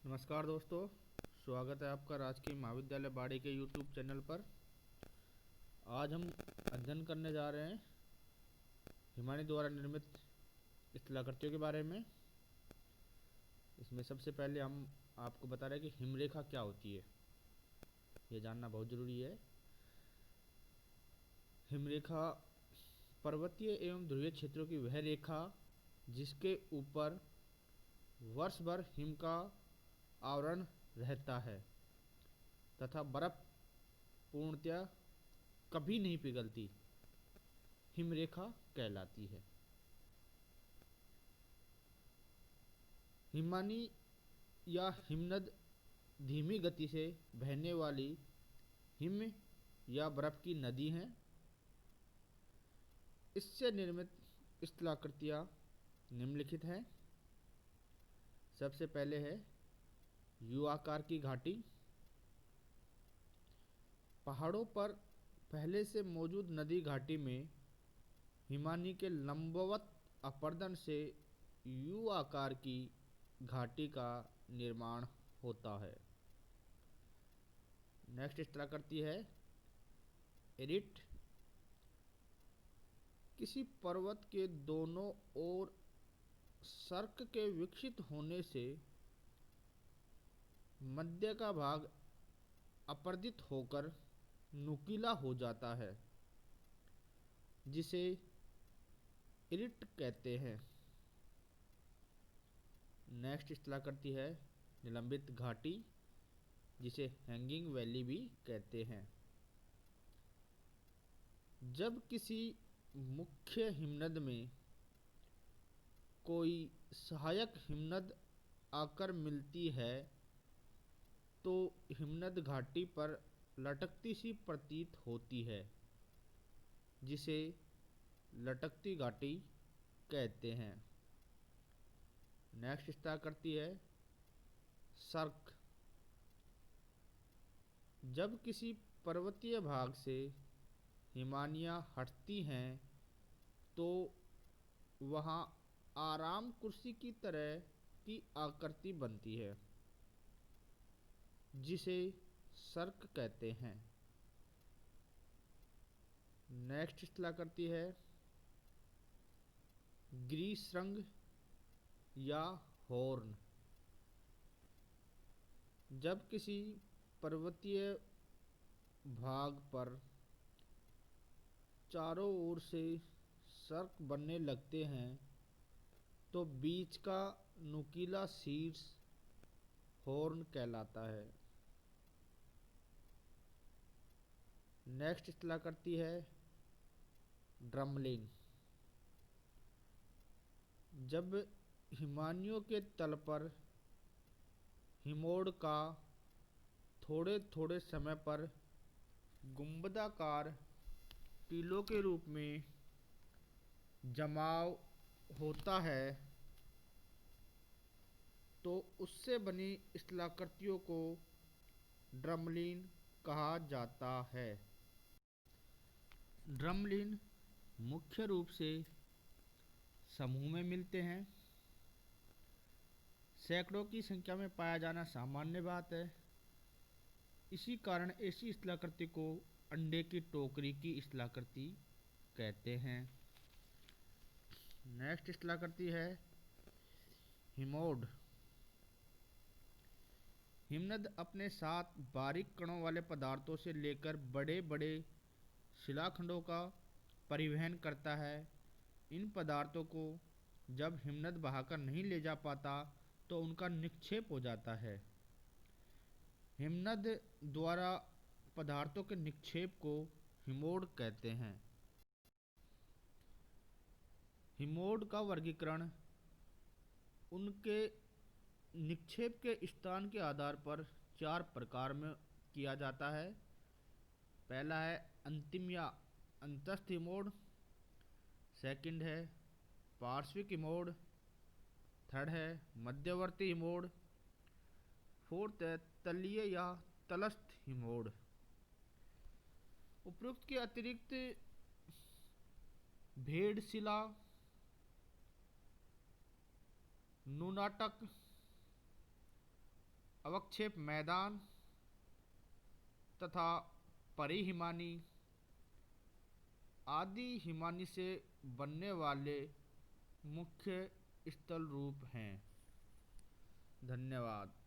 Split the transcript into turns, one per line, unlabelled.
नमस्कार दोस्तों, स्वागत है आपका राजकीय महाविद्यालय बाड़ी के यूट्यूब चैनल पर। आज हम अध्ययन करने जा रहे हैं हिमानी द्वारा निर्मित स्थलाकृतियों के बारे में। इसमें सबसे पहले हम आपको बता रहे हैं कि हिमरेखा क्या होती है, ये जानना बहुत ज़रूरी है। हिमरेखा पर्वतीय एवं ध्रुवीय क्षेत्रों की वह रेखा जिसके ऊपर वर्ष भर हिम का आवरण रहता है तथा बर्फ पूर्णतया कभी नहीं पिघलती, हिमरेखा कहलाती है। हिमानी या हिमनद धीमी गति से बहने वाली हिम या बर्फ की नदी हैं। इससे निर्मित स्थलाकृतियाँ निम्नलिखित हैं। सबसे पहले है यू आकार की घाटी। पहाड़ों पर पहले से मौजूद नदी घाटी में हिमानी के लंबवत अपर्दन से यू आकार की घाटी का निर्माण होता है। नेक्स्ट स्थलाकृति है एरिट। किसी पर्वत के दोनों ओर सर्क के विकसित होने से मध्य का भाग अपर्दित होकर नुकीला हो जाता है, जिसे इरिट कहते हैं। नेक्स्ट स्थलाकृति है निलंबित घाटी, जिसे हैंगिंग वैली भी कहते हैं। जब किसी मुख्य हिमनद में कोई सहायक हिमनद आकर मिलती है तो हिमनद घाटी पर लटकती सी प्रतीत होती है, जिसे लटकती घाटी कहते हैं। नेक्स्ट स्थलाकृति है सर्क। जब किसी पर्वतीय भाग से हिमानियाँ हटती हैं तो वहाँ आराम कुर्सी की तरह की आकृति बनती है, जिसे सर्क कहते हैं। नेक्स्ट स्थलाकृति है ग्रीष्रंग या हॉर्न। जब किसी पर्वतीय भाग पर चारों ओर से सर्क बनने लगते हैं तो बीच का नुकीला शीर्ष हॉर्न कहलाता है। नेक्स्ट स्थलाकृति है ड्रमलिन। जब हिमानियों के तल पर हिमोड का थोड़े थोड़े समय पर गुंबदाकार टीलों के रूप में जमाव होता है तो उससे बनी स्थलाकृतियों को ड्रमलिन कहा जाता है। ड्रमलिन मुख्य रूप से समूह में मिलते हैं। सैकड़ों की संख्या में पाया जाना सामान्य बात है। इसी कारण ऐसी स्थलाकृति को अंडे की टोकरी की स्थलाकृति कहते हैं। नेक्स्ट स्थलाकृति है हिमोड। हिमनद अपने साथ बारीक कणों वाले पदार्थों से लेकर बड़े बड़े शिलाखंडों का परिवहन करता है। इन पदार्थों को जब हिमनद बहाकर नहीं ले जा पाता तो उनका निक्षेप हो जाता है। हिमनद द्वारा पदार्थों के निक्षेप को हिमोड कहते हैं। हिमोड का वर्गीकरण उनके निक्षेप के स्थान के आधार पर 4 प्रकार में किया जाता है। पहला है अंतिम या अंतस्थ हिमोड। सेकंड है पार्श्विक हिमोड। थर्ड है मध्यवर्ती हिमोड। फोर्थ है तलीय या तलस्थ हिमोड। उपरोक्त के अतिरिक्त भेड़शिला, नुनाटक, अवक्षेप मैदान तथा परिहिमानी आदि हिमानी से बनने वाले मुख्य स्थल रूप हैं। धन्यवाद।